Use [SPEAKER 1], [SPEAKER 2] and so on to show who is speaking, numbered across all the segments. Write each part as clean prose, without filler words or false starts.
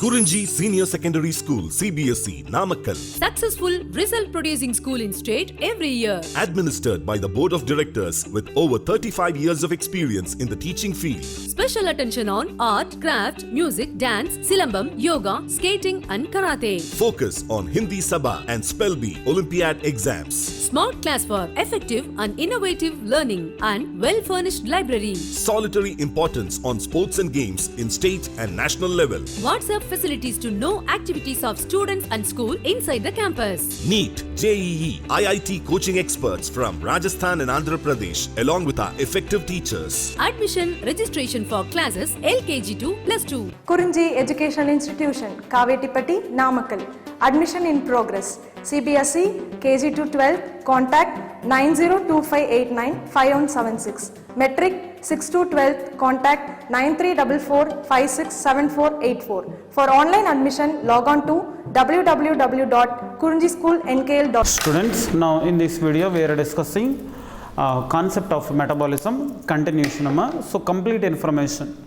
[SPEAKER 1] Kurinji Senior Secondary School, CBSE, Namakkal.
[SPEAKER 2] Successful result producing school in state every year.
[SPEAKER 1] Administered by the Board of Directors with over 35 years of experience in the teaching field.
[SPEAKER 2] Special attention on art, craft, music, dance, silambam, yoga, skating and karate.
[SPEAKER 1] Focus on Hindi Sabha and Spell Bee Olympiad exams.
[SPEAKER 2] Smart class for effective and innovative learning and well-furnished library.
[SPEAKER 1] Solitary importance on sports and games in state and national level.
[SPEAKER 2] WhatsApp facilities to know activities of students and school inside the campus.
[SPEAKER 1] NEET, JEE, IIT coaching experts from Rajasthan and Andhra Pradesh along with our effective teachers.
[SPEAKER 2] Admission registration for classes LKG to +2.
[SPEAKER 3] Kurinji Educational Institution, Kavetipatti, Namakkal. Admission in progress. CBSE, KG to 12, contact 9025895176. Metric 6 to 12, contact 9344567484. For online admission, log on to www.kurinjischoolnkl.com.
[SPEAKER 4] Students, now in this video we are discussing concept of metabolism, continuation. So complete information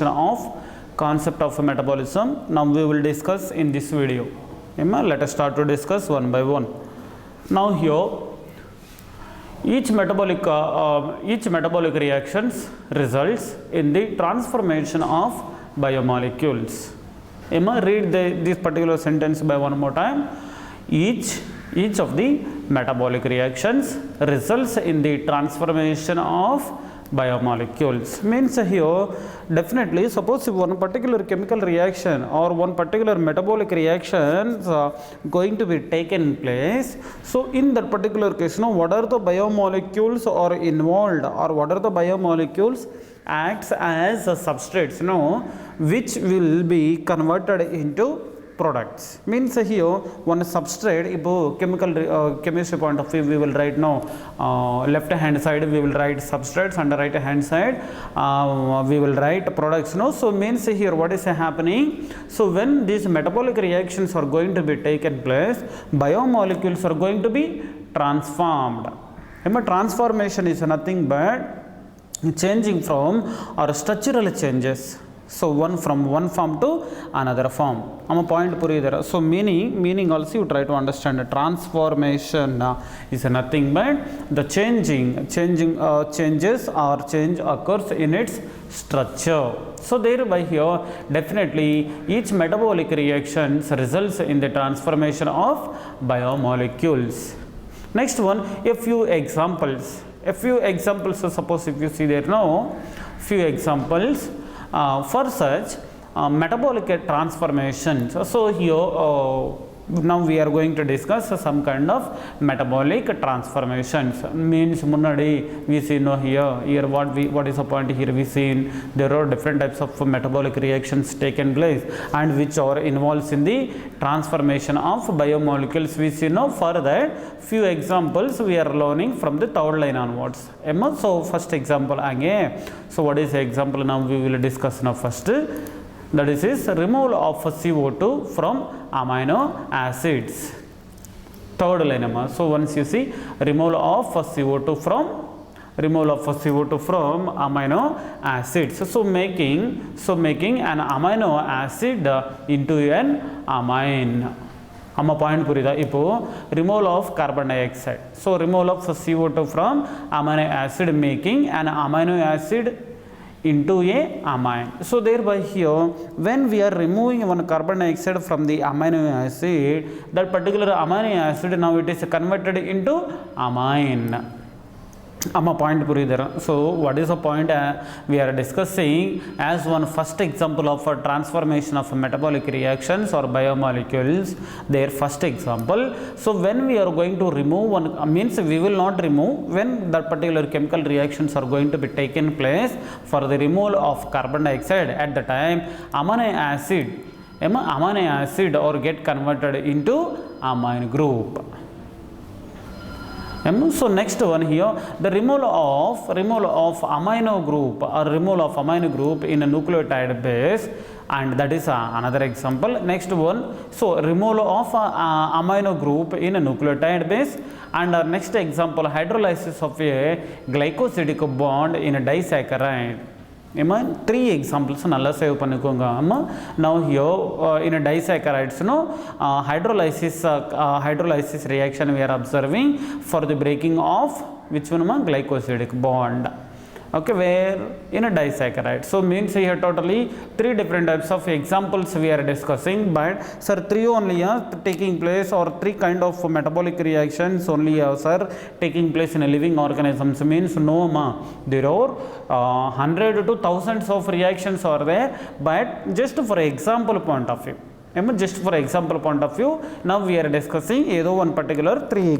[SPEAKER 4] of concept of metabolism now we will discuss in this video. Let us start to discuss one by one. Now here each metabolic reactions results in the transformation of biomolecules. Read this particular sentence by one more time. Each of the metabolic reactions results in the transformation of biomolecules. Means here definitely suppose if one particular chemical reaction or one particular metabolic reaction going to be taken place, so in that particular case what are the biomolecules are involved or what are the biomolecules acts as a substrates which will be converted into products. Means here one substrate, chemistry point of view we will write left hand side we will write substrates and right hand side we will write products. So means here what is happening, so when these metabolic reactions are going to be taken place, biomolecules are going to be transformed. Transformation is nothing but changing from or structural changes. So one from one form to another form. Point puriyadara. So meaning also you try to understand. Transformation is nothing but the changes or change occurs in its structure. So thereby here definitely each metabolic reactions results in the transformation of biomolecules. Next one, a few examples. So suppose if you see there few examples for such metabolic transformations. So here now we are going to discuss some kind of metabolic transformations. Means munadi we see here what is the point here we see there are different types of metabolic reactions taken place and which are involved in the transformation of biomolecules. We see for that few examples we are learning from the third line onwards. So first example so what is the example now we will discuss now first. That is removal of CO2 from amino acids. Third line. So once you see removal of CO2 from amino acids. So making an amino acid into an amine. Point purida. Ipo removal of carbon dioxide. So removal of CO2 from amino acid making an amino acid into a amine. So thereby here when we are removing one carbon dioxide from the amino acid, that particular amino acid now it is converted into amine. Point puriyadara. So what is the point we are discussing as one first example of a transformation of metabolic reactions or biomolecules, their first example. So when we are going to remove one means we will not remove when that particular chemical reactions are going to be taken place for the removal of carbon dioxide. At the time amino acid or get converted into amine group. So next one here, the removal of amino group or removal of amino group in a nucleotide base, and that is another example. Next one, so removal of amino group in a nucleotide base, and our next example hydrolysis of a glycosidic bond in a disaccharide. ஏமா 3 examples நல்லா save பண்ணிக்கோங்க அம்மா. now here in a disaccharides hydrolysis reaction we are observing for the breaking of which one ma glycosidic bond. Okay, where in a disaccharide. So means here totally 3 different types of examples we are discussing, but sir 3 only are taking place, or 3 kind of metabolic reactions only are sir taking place in a living organisms. Means no ma, there are 100 to thousands of reactions are there, but just for example point of view, just for example point of view, now we are discussing either one particular 3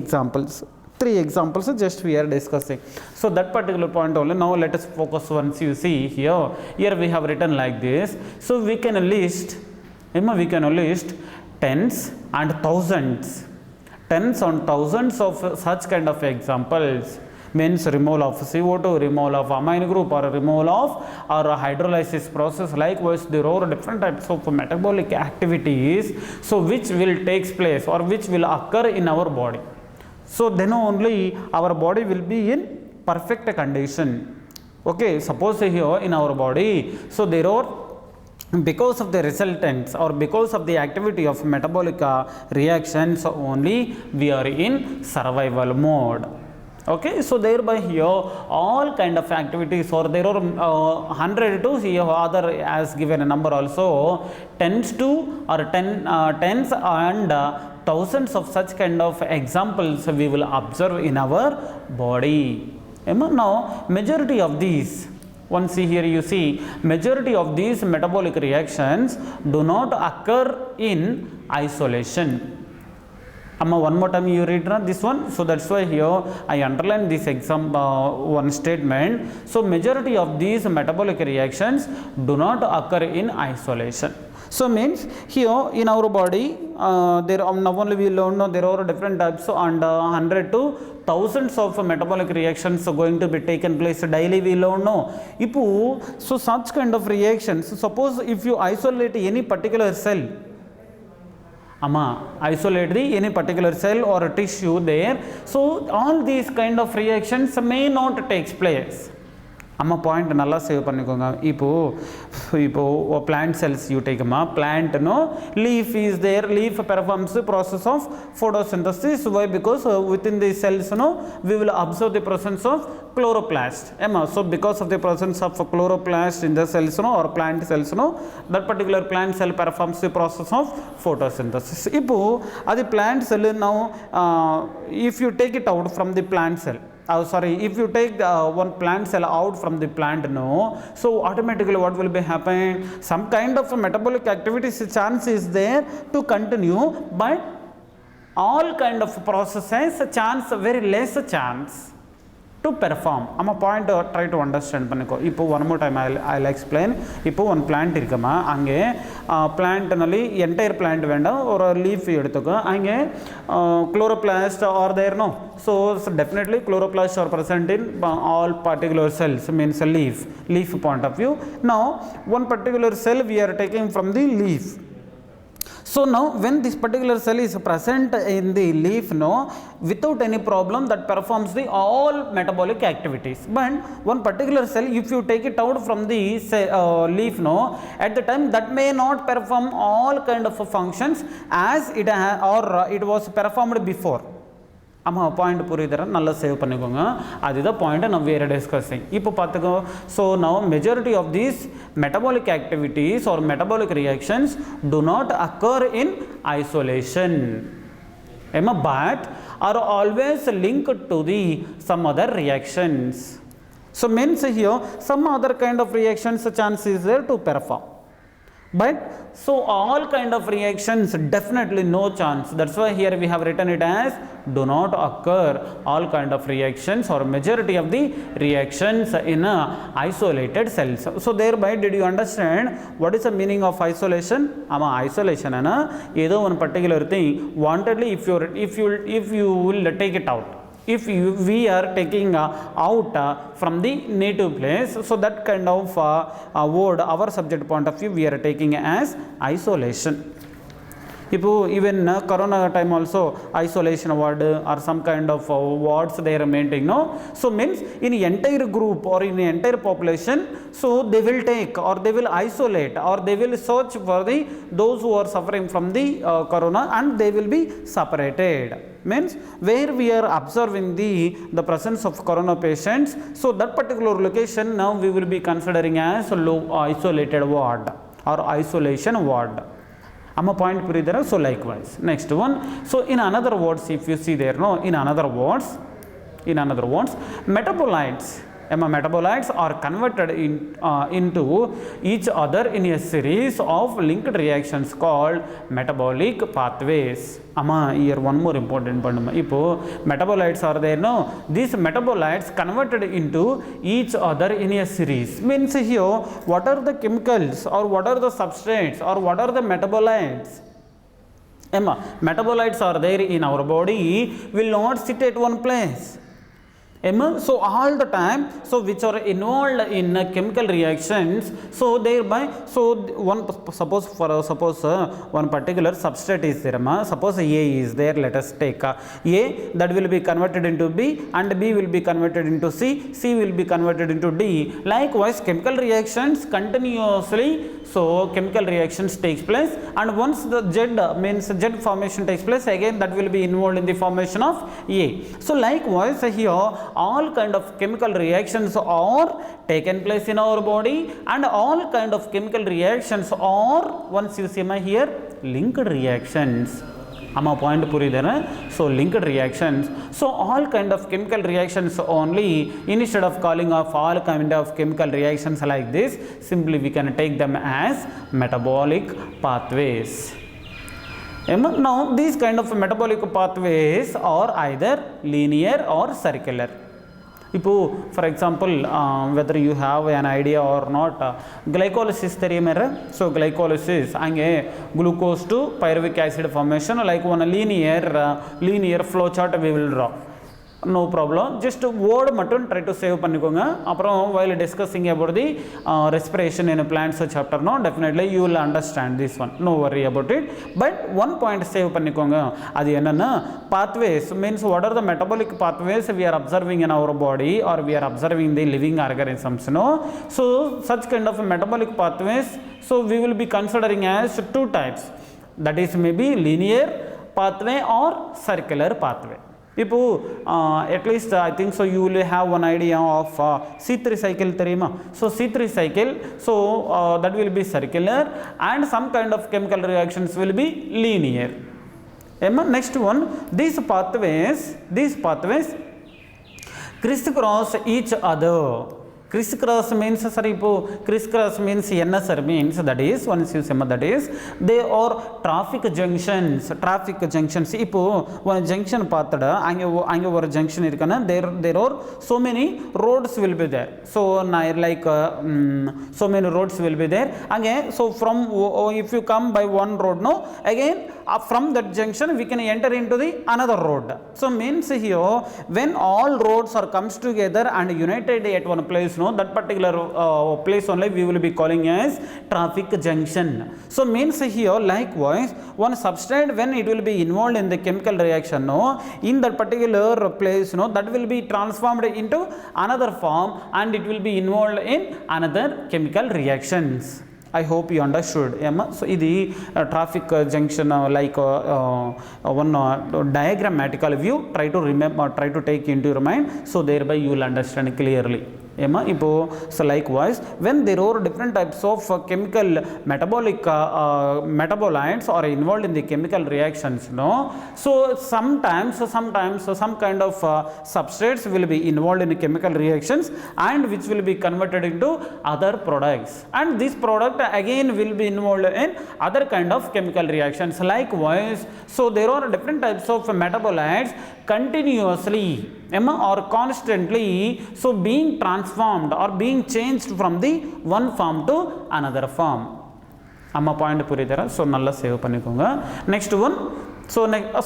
[SPEAKER 4] examples just we are discussing. So that particular point only. Now let us focus once you see here we have written like this. So we can list tens and thousands of such kind of examples. Means removal of CO2, removal of amine group, or removal of or hydrolysis process. Likewise there are different types of metabolic activities so which will takes place or which will occur in our body. So then only our body will be in perfect condition. Okay, suppose here in our body, so there are, because of the resultants or because of the activity of metabolic reactions only, we are in survival mode. Okay, so thereby here all kind of activities, or there are 100 to here other as given a number also, tens and thousands of such kind of examples we will observe in our body. Now majority of these, once here you see, majority of these metabolic reactions do not occur in isolation. One more time you read this one. So that's why here I underline this one statement. So majority of these metabolic reactions do not occur in isolation. So means here in our body there are, not only we learn there are different types and 100 to thousands of metabolic reactions are going to be taken place daily, we learn no. So such kind of reactions, suppose if you isolate any particular cell, isolate any particular cell or a tissue there, so all these kind of reactions may not take place. Point நல்லா save பண்ணிக்கோங்க. இப்போ plant cells you take plant leaf is there, leaf performs the process of photosynthesis. Why? Because within the cells we will observe the presence of chloroplast. So because of the presence of chloroplast in the cells or plant cells, that particular plant cell performs the process of photosynthesis. That plant cell now if you take it out from the plant cell, if you take one plant cell out from the plant, so automatically what will be happening? Some kind of a metabolic activities chance is there to continue, but all kind of processes chance, very less chance to perform. Point try to understand panniko. One more time I'll explain. One plant irukama, ange plant nalli entire plant venda or a leaf eduthuka, ange chloroplast are there, no? So definitely chloroplasts are present in all particular cells, means a leaf point of view. Now one particular cell we are taking from the leaf. So now when this particular cell is present in the leaf, without any problem that performs the all metabolic activities. But one particular cell, if you take it out from the leaf, at the time that may not perform all kind of functions as it was performed before. Point புரியுதுற, நல்லா save பண்ணிக்கோங்க. அதுதான் point நம்ம வேற discussing. இப்போ பார்த்துக்கோ. So now majority of these metabolic activities are metabolic reactions do not occur in isolation, but are always linked to the some other reactions. So means here some other kind of reactions chance is there to perform. But so all kind of reactions definitely no chance. That's why here we have written it as do not occur all kind of reactions or majority of the reactions in isolated cells. So thereby did you understand what is the meaning of isolation? Isolation ana either one particular thing wantedly if you will take it out, if we are taking out from the native place, so that kind of word, our subject point of view, we are taking as isolation. இப்போ even corona time also isolation ward or some kind of wards they are maintaining, no? So means in entire group or in entire population, so they will take or they will isolate or they will search for the those who are suffering from the corona and they will be separated. Means where we are observing the presence of corona patients, so that particular location now we will be considering as low isolated ward or isolation ward. Amma point puridara. So likewise next one, so in another words if you see there, no, in another words metabolites are converted into each other in a series of linked reactions called metabolic pathways. Here one more important point. Ipo metabolites are there, no? These metabolites converted into each other in a series. Means here what are the chemicals or what are the substrates or what are the metabolites? Metabolites are there in our body, will not sit at one place. So all the time, so which are involved in chemical reactions, so thereby, so one suppose one particular substrate is there, suppose A is there, let us take A, that will be converted into B and B will be converted into C, C will be converted into D. Likewise chemical reactions continuously, so chemical reactions takes place, and once the Z formation takes place, again that will be involved in the formation of A. So likewise here all kind of chemical reactions are taken place in our body, and all kind of chemical reactions are, once you see here, linked reactions. Amma point puridana. So linked reactions, so all kind of chemical reactions only, instead of calling of all kind of chemical reactions like this, simply we can take them as metabolic pathways. Now these kind of metabolic pathways are either linear or circular. For example, whether you have an idea or not, glycolysis theriyumera. So glycolysis ange glucose to pyruvic acid formation, like one linear flow chart we will draw. No problem, just word mattum try to save pannikonga. Aprom while discussing about the respiration in a plants chapter, no, definitely you will understand this one, no worry about it. But one point save pannikonga, adi enna pathways means what are the metabolic pathways we are observing in our body or we are observing the living organisms, no? So such kind of metabolic pathways, so we will be considering as two types, that is maybe linear pathway or circular pathway. At least I think so you will have one idea of C3 cycle therima. So C3 cycle, so that will be circular, and some kind of chemical reactions will be linear. Next one, these pathways crisscross each other. Crisscross means, crisscross means NSR means, that is, once you say that is, they are traffic junctions. One junction pathada, ange over junction irkana, there are so many roads will be there. So like so many roads will be there. Again, so from if you come by one road, no, again from that junction we can enter into the another road. So means here when all roads are comes together and united at one place, no, that particular place only we will be calling as traffic junction. So means here likewise one substrate when it will be involved in the chemical reaction, no, in that particular place, no, that will be transformed into another form and it will be involved in another chemical reactions. I hope you understood. So this traffic junction like one diagrammatical view, try to remember, try to take into your mind, so thereby you will understand clearly. So likewise when there are different types of chemical metabolites are involved in the chemical reactions, no, so sometimes some kind of substrates will be involved in chemical reactions and which will be converted into other products, and this product again will be involved in other kind of chemical reactions. Likewise, so there are different types of metabolites continuously or constantly, so being transformed or being changed from the one form to another form. Amma point puridara. So nalla save pannikonga. Next one, So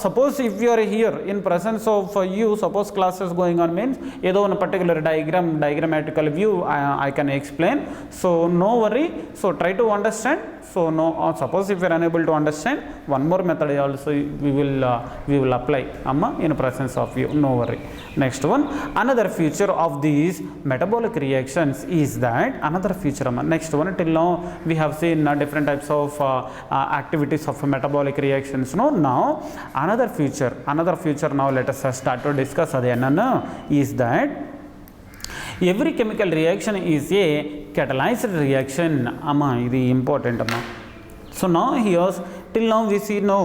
[SPEAKER 4] suppose if you are here in presence of you, suppose class is going on means either one particular diagrammatical view I can explain, so no worry, so try to understand. So no, suppose if you are unable to understand, one more method also we will apply amma in presence of you, no worry. Next one, another feature of these metabolic reactions is that, another feature amma, next one, till now we have seen different types of activities of metabolic reactions. No, now another feature now let us start to discuss adenna is that every chemical reaction is a catalyzed reaction amma, ఇది important amma. So now here till now we see no,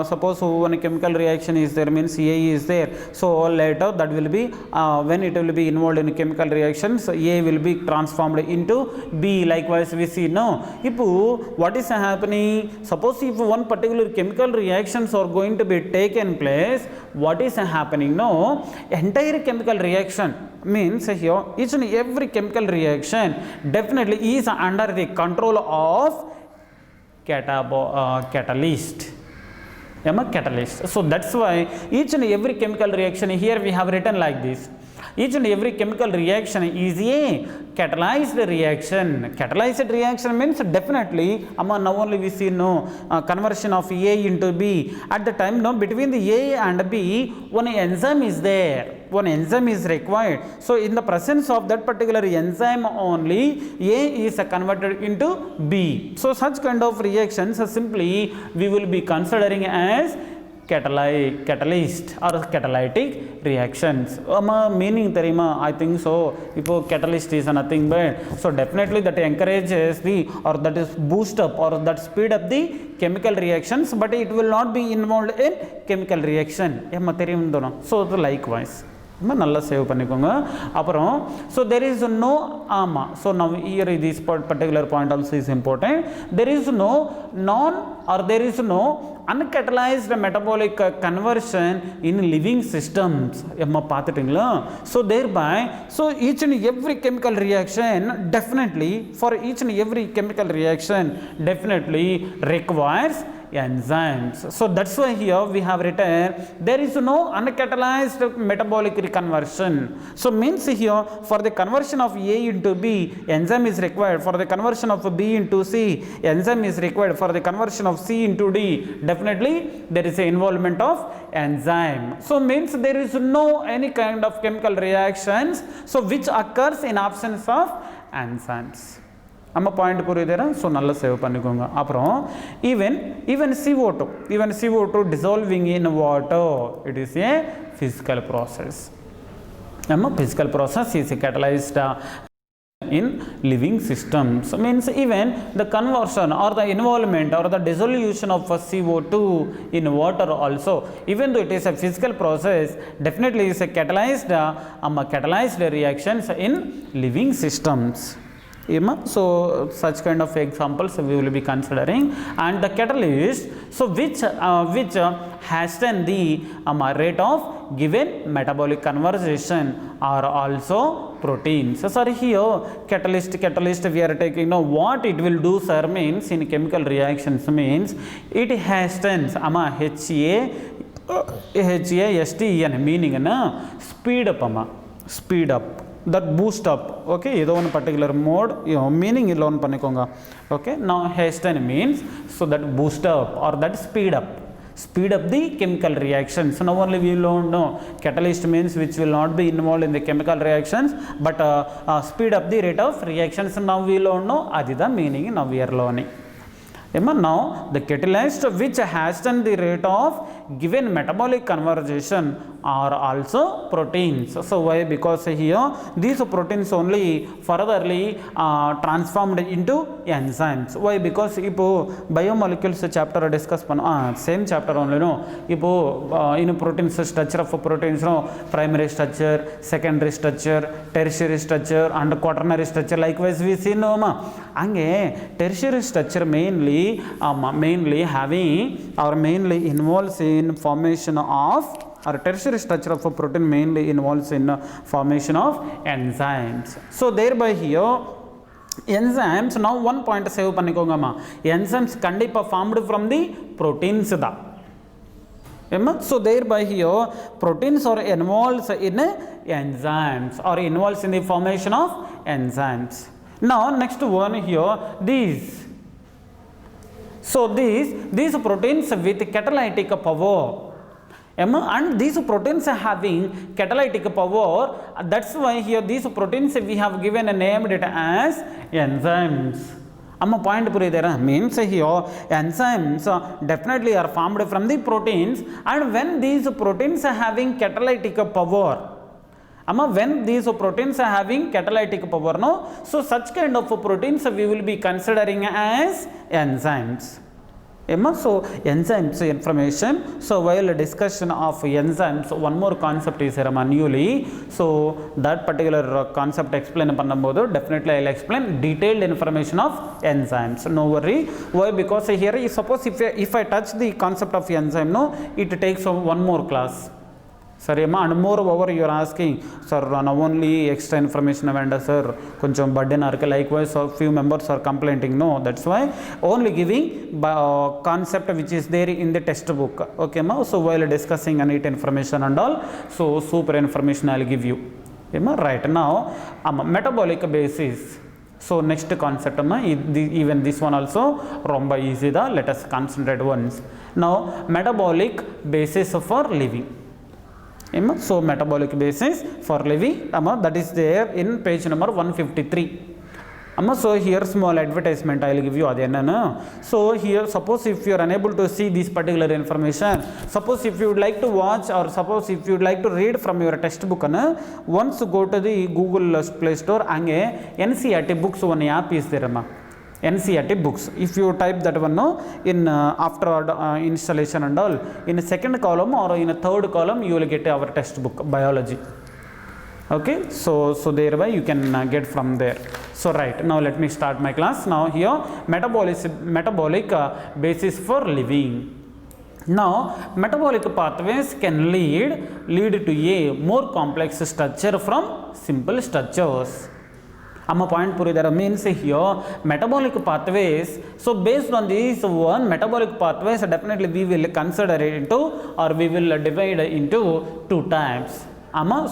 [SPEAKER 4] suppose one chemical reaction is there means A is there, so later that will be when it will be involved in chemical reactions, A will be transformed into B. Likewise we see no, if what is happening, suppose if one particular chemical reactions are going to be taken place, what is happening, no, entire chemical reaction means here each and every chemical reaction definitely is under the control of catalyst. Catalyst. So that's why each and every chemical reaction here we have written like this. Each and every chemical reaction is a catalyzed reaction. Catalyzed reaction means definitely now only we see no conversion of A into B. At the time no, between the A and B one enzyme is there, one enzyme is required. So in the presence of that particular enzyme only A is converted into B. So such kind of reactions simply we will be considering as catalyst or catalytic reactions. Meaning therima, I think so, if catalyst is nothing but, so definitely that encourages the, or that is boost up or that speed up the chemical reactions, but it will not be involved in chemical reaction. So likewise நல்லா save பண்ணிக்கோங்க. அப்புறம் so there is no so now here this particular point also is important. There is no non or there is no uncatalyzed metabolic conversion in living systems. பார்த்துட்டீங்களா? So thereby, so each and every chemical reaction definitely, for each and every chemical reaction definitely requires enzymes. So that's why here we have written there is no uncatalyzed metabolic conversion. So means here for the conversion of A into B enzyme is required, for the conversion of B into C enzyme is required, for the conversion of C into D definitely there is a involvement of enzyme. So means there is no any kind of chemical reactions so which occurs in absence of enzymes. நம்ம point புரியுதுனா? So நல்லா save பண்ணிக்கோங்க. அப்புறம் even CO2 dissolving in water, it is a physical process. நம்ம physical process is catalyzed in living systems. Means even the conversion or the involvement or the dissolution of CO2 in water also, even though it is a physical process, definitely is a catalyzed reactions in living systems. So such kind of examples we will be considering. And the catalyst, so which hasten the rate of given metabolic conversion are also proteins. So sir, here catalyst we are taking now what it will do sir means in chemical reactions means it hastens HASTEN meaning speed up that boost up. Okay, either one particular mode meaning ilon panikonga. Okay, now hasten means so that boost up or that speed up the chemical reactions. So now only we will know catalyst means which will not be involved in the chemical reactions but speed up the rate of reactions. Now we will know adida meaning now we are learning. Now the catalyst which hasten the rate of given metabolic conversion are also proteins. So why? Because here these proteins only furtherly transformed into enzymes. Why? Because ipo biomolecules chapter discuss same chapter only no, ipo in proteins structure of proteins no, primary structure, secondary structure, tertiary structure and quaternary structure. Likewise we see no ange tertiary structure mainly having or mainly involves in formation of, or tertiary structure of a protein mainly involves in formation of enzymes. So thereby here enzymes, now one point save பண்ணிக்கோங்கம்மா, enzymes கண்டிப்பா formed from the proteins தான். So thereby here proteins are involved in enzymes or involved in the formation of enzymes. Now next one here, these. So these proteins with catalytic power, and these proteins are having catalytic power, that's why here these proteins we have given a named it as enzymes. Point means here enzymes definitely are formed from the proteins, and when these proteins are having catalytic power, when these proteins are having catalytic power, no, so such kind of proteins we will be considering as enzymes. So enzymes information. So while discussion of enzymes, one more concept is newly. So that particular concept explain pannabodu, definitely I will explain detailed information of enzymes. No worry. Why? Because here suppose if I touch the concept of enzyme, no, it takes one more class. Sorry, and moreover you are asking, sir, not only extra information avanda sir, koncham burden arke, likewise few members are complaining. No, that's why only giving concept which is there in the textbook. Okay, ma. So while discussing neat information and all, so super information I will give you. Okay, ma. Right now, metabolic basis. So next concept, even this one also romba easy da. Let us concentrate once. Now metabolic basis for living. So metabolic basis for living, that is there in page number 153. So here small advertisement I will give you. So here suppose if you are unable to see this particular information, suppose if you would like to watch, or suppose if you would like to read from your textbook, once go to the Google Play Store, NCERT books one app is there. NCERT books. If you type that one, no, in after installation and all, in a second column or in a third column, you will get our textbook biology. Okay, so thereby you can get from there. So right now let me start my class. Now here metabolic basis for living. Now metabolic pathways can lead to a more complex structure from simple structures. Point Puridara means here metabolic pathways. So based on this one metabolic pathways, definitely we will consider it into, or we will divide into two types.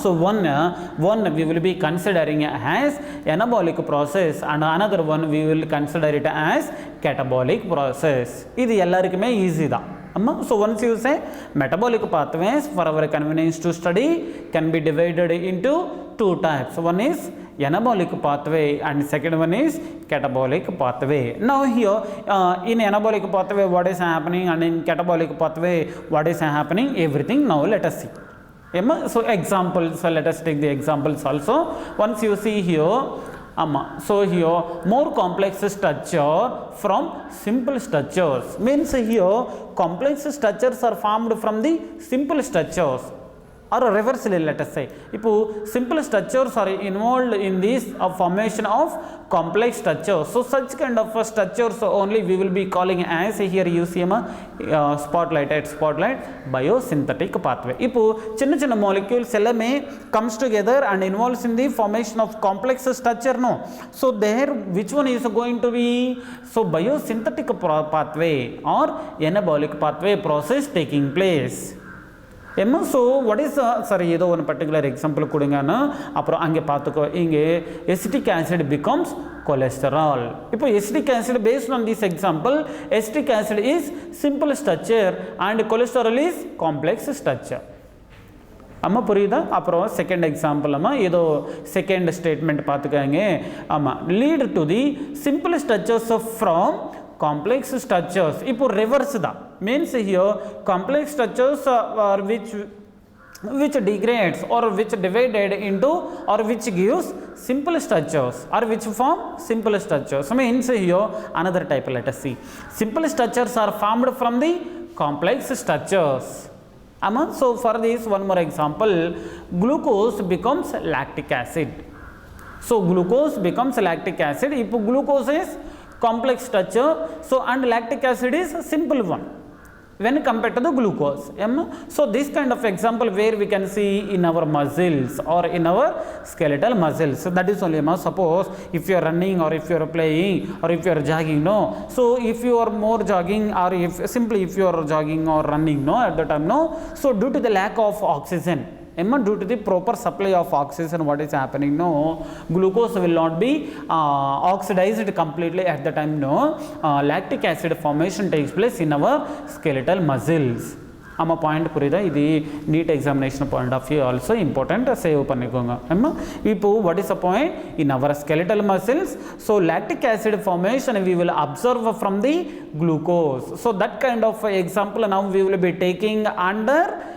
[SPEAKER 4] So one we will be considering as anabolic process, and another one we will consider it as catabolic process. This ellarkume easy da. So once you say metabolic pathways, for our convenience to study, can be divided into two types. One is anabolic pathway and second one is catabolic pathway. Now here in anabolic pathway what is happening, and in catabolic pathway what is happening, everything now let us see. So examples, so let us take the examples also. Once you see here, so here more complex structure from simple structures, means here complex structures are formed from the simple structures, or reversely let us say. If simple structures are involved in this formation of complex structures, so such kind of structures only we will be calling as, here you see spotlight biosynthetic pathway. If chinna molecules ellame comes together and involves in the formation of complex structure, no, so there which one is going to be, so biosynthetic pathway or anabolic pathway process taking place. So what is sorry, ஏதோ one particular example கொடுங்கனா, அப்புறம் அங்கே பார்த்துக்கோ, இங்கே acetic acid becomes cholesterol. இப்போ acetic acid, based on this example, acetic acid is simple structure and cholesterol is complex structure. புரியுதா? அப்புறம் second example ஏதோ second statement பார்த்துக்காங்க. lead to the simple structures from complex structures. இப்போ reverse da, means here complex structures are which degrades or which divided into or which gives simple structures, or which form simple structures. Means here another type, let us see. Simple structures are formed from the complex structures. So for this one more example, glucose becomes lactic acid. So glucose becomes lactic acid. If glucose is complex structure, so and lactic acid is a simple one. when compared to the glucose. So this kind of example where we can see in our muscles or in our skeletal muscles. So that is only, suppose if you are running or if you are playing or if you are jogging, no. So if you are more jogging or if you are jogging or running, no, at the time, no. So due to the lack of oxygen, due to the proper supply of oxygen, what is happening, no, glucose will not be oxidized completely at the time, no. Lactic acid formation takes place in our skeletal muscles. Amma point purida idi NEET examination point of view also important, save pannikonga. Ipo what is the point in our skeletal muscles? So lactic acid formation we will observe from the glucose. So that kind of example now we will be taking under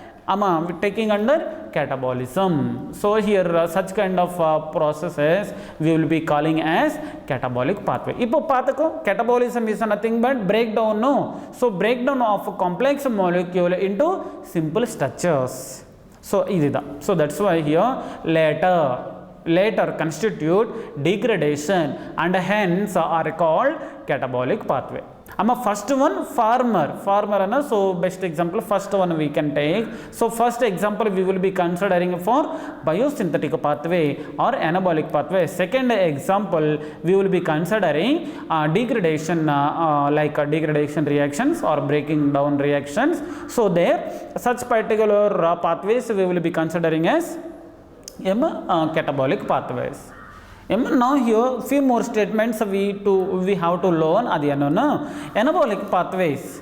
[SPEAKER 4] catabolism. So here such kind of processes we will be calling as catabolic pathway. Ipo pathako catabolism is nothing but breakdown, no. So breakdown of complex molecule into simple structures. So idida. So that's why here later constitute degradation and hence are called catabolic pathway. First one farmer anna, so best example first one we can take. So first example we will be considering for biosynthetic pathway or anabolic pathway. Second example we will be considering degradation like degradation reactions or breaking down reactions. So there such particular pathways we will be considering as catabolic pathways. Now here few more statements we have to learn. Adi anona anabolic pathways.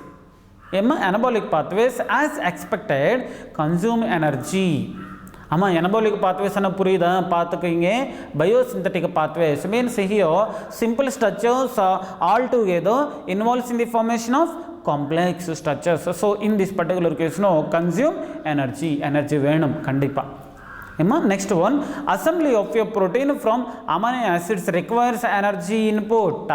[SPEAKER 4] Anabolic pathways as expected consume energy. Anabolic pathways ana purida pathkinge biosynthetic pathways means here simple structures all together involves in the formation of complex structures. So in this particular case, no, consume energy venum kandipa. Next one, assembly of your protein from amino acids requires energy input.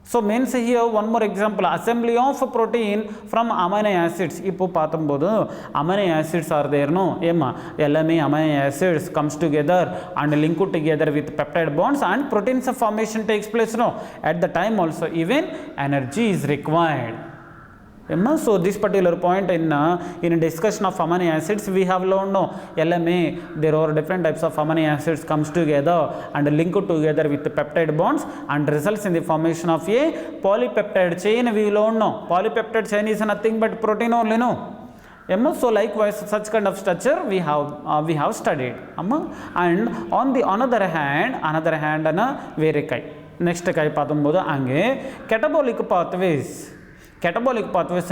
[SPEAKER 4] So means here one more example, assembly of protein from amino acids. Ipo patambodu amino acids are there, no. LMA amino acids comes together and linked together with peptide bonds and proteins formation takes place, no. At the time also even energy is required. So this particular point in discussion of amino acids we have learned, no, LMA, there are different types of amino acids comes together and linked together with the peptide bonds and results in the formation of a polypeptide chain. We learned, no, polypeptide chain is nothing but protein only, no. So likewise such kind of structure we have studied. And on the another hand ana vere kai next kai patambodu ange catabolic pathways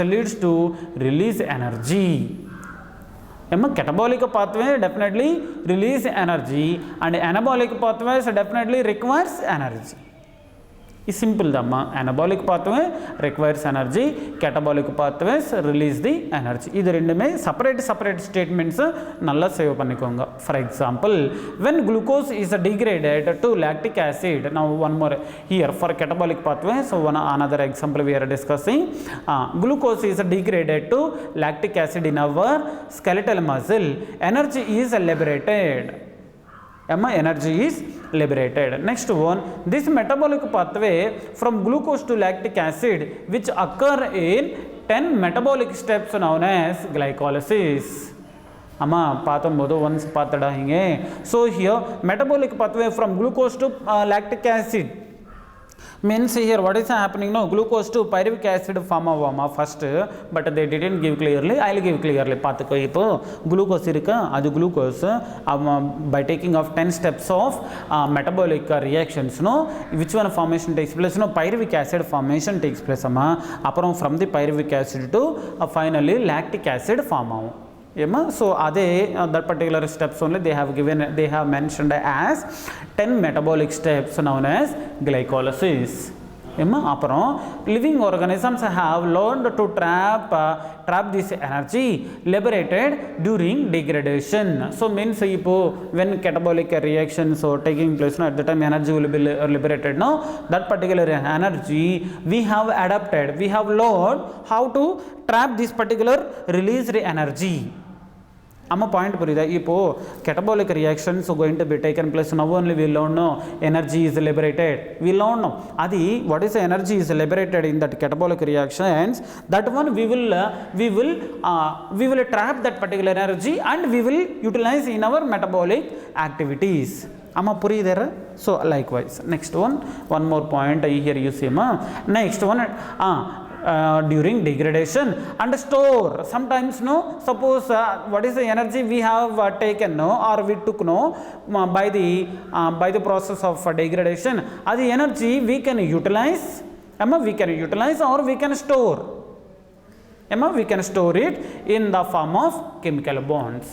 [SPEAKER 4] leads to release energy. Catabolic pathway definitely release energy and anabolic pathways definitely requires energy. Is simple dhamma. Anabolic pathway requires energy, catabolic pathways release the energy. Idu rendume separate statements nalla save pannikonga. For example, when glucose is degraded to lactic acid, now one more here for catabolic pathway. So another example we are discussing, glucose is degraded to lactic acid in our skeletal muscle, energy is liberated. Energy is liberated. Next one, this metabolic pathway from glucose to lactic acid which occur in 10 metabolic steps known as glycolysis. Once pathada hinge. So here metabolic pathway from glucose to lactic acid means here what is happening, no, glucose to pyruvic acid form first, but they didn't give clearly. I'll give clearly. Pathko ipo glucose irukka adu glucose by taking of 10 steps of metabolic reactions, no, which one formation takes place, no, pyruvic acid formation takes place apparam from the pyruvic acid to finally lactic acid form agum. So that particular steps only they have mentioned as 10 metabolic steps known as glycolysis. Living organisms have learned to trap this energy liberated during degradation. So means when catabolic reactions are taking place, at the time energy will be liberated. Now that particular energy we have adapted, we have learned how to trap this particular released energy. ಅಮ್ಮ point ಬರೀದೆ இப்போ catabolic reactions going to be taken place. Now only we learn know energy is liberated, we learn know adi what is the energy is liberated in that catabolic reactions. That one we will trap that particular energy and we will utilize in our metabolic activities. Amma puriyidera? So likewise next one more point here you see ma. Next one during degradation and store. Sometimes no, suppose what is the energy we have taken no or we took no by the process of degradation, the energy we can utilize, we can utilize or we can store, we can store it in the form of chemical bonds.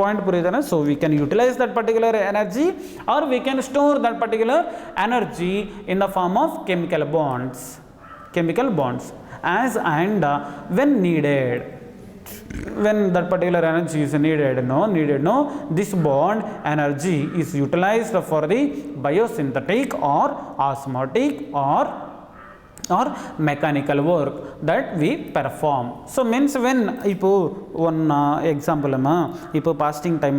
[SPEAKER 4] Point puriyadana? So we can utilize that particular energy or we can store that particular energy in the form of chemical bonds as and when needed. When that particular energy is needed no, this bond energy is utilized for the biosynthetic or osmotic or mechanical work that we perform. So means when ipo one example ipo fasting time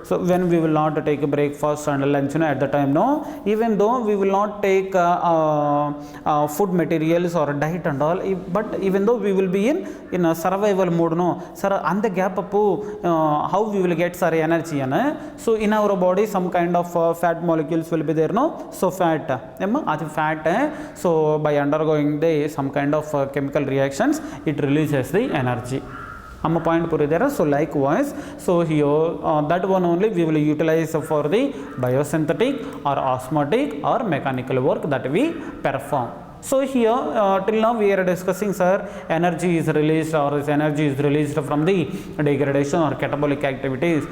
[SPEAKER 4] so when we will not take breakfast and lunch at the time no, even though we will not take food materials or diet and all, but even though we will be in a survival mode no sir, and the gap how we will get sir energy so in our body some kind of fat molecules will be there no. So fat so by undergoing some kind of chemical reactions it releases the energy. Point puriyadera? So likewise, so here that one only we will utilize for the biosynthetic or osmotic or mechanical work that we perform. So here till now we are discussing sir, energy is released or this energy is released from the degradation or catabolic activities.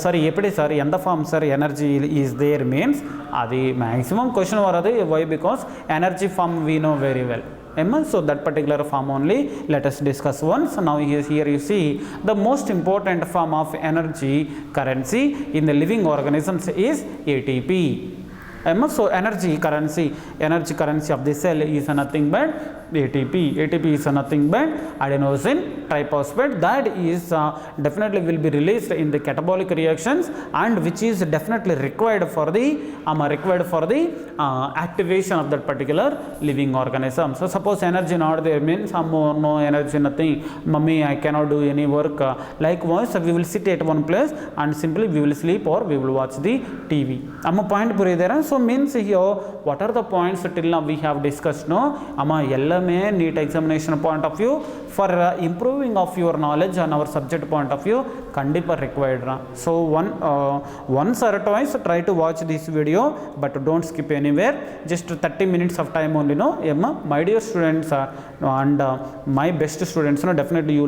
[SPEAKER 4] Sorry eppadi sir endha form sir energy is there means adi maximum question varadu. Why? Because energy form we know very well. So that particular form only let us discuss once. Now here you see the most important form of energy currency in the living organisms is ATP. So energy currency of the cell is nothing but ATP. ATP is nothing but adenosine triphosphate that is definitely will be released in the catabolic reactions and which is definitely required for the activation of that particular living organism. So suppose energy not there means no energy, nothing, mummy I cannot do any work. Likewise we will sit at one place and simply we will sleep or we will watch the TV. Point puriyadera? So means here what are the points till now we have discussed no ellame NEET examination point of view for improving of your knowledge on our subject point of view kandipa required. So once or twice try to watch this video but don't skip anywhere. Just 30 minutes of time only no. My dear students and my best students no, definitely you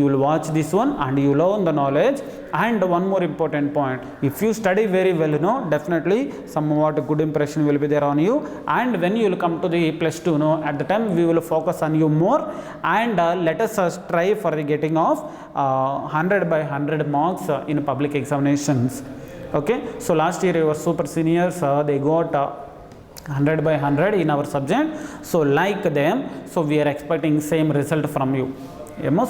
[SPEAKER 4] will watch this one and you learn the knowledge. And one more important point, if you study very well no, definitely somewhat good impression will be there on you. And when you will come to the +2 no, at the time we will focus on you more and let us strive for getting of 100 by 100 marks in public examinations. Okay, so last year your super seniors they got 100 by 100 in our subject, so like them, so we are expecting same result from you.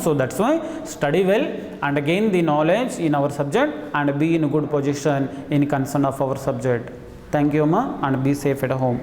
[SPEAKER 4] So that's why study well and gain the knowledge in our subject and be in a good position in concern of our subject. Thank you and be safe at home.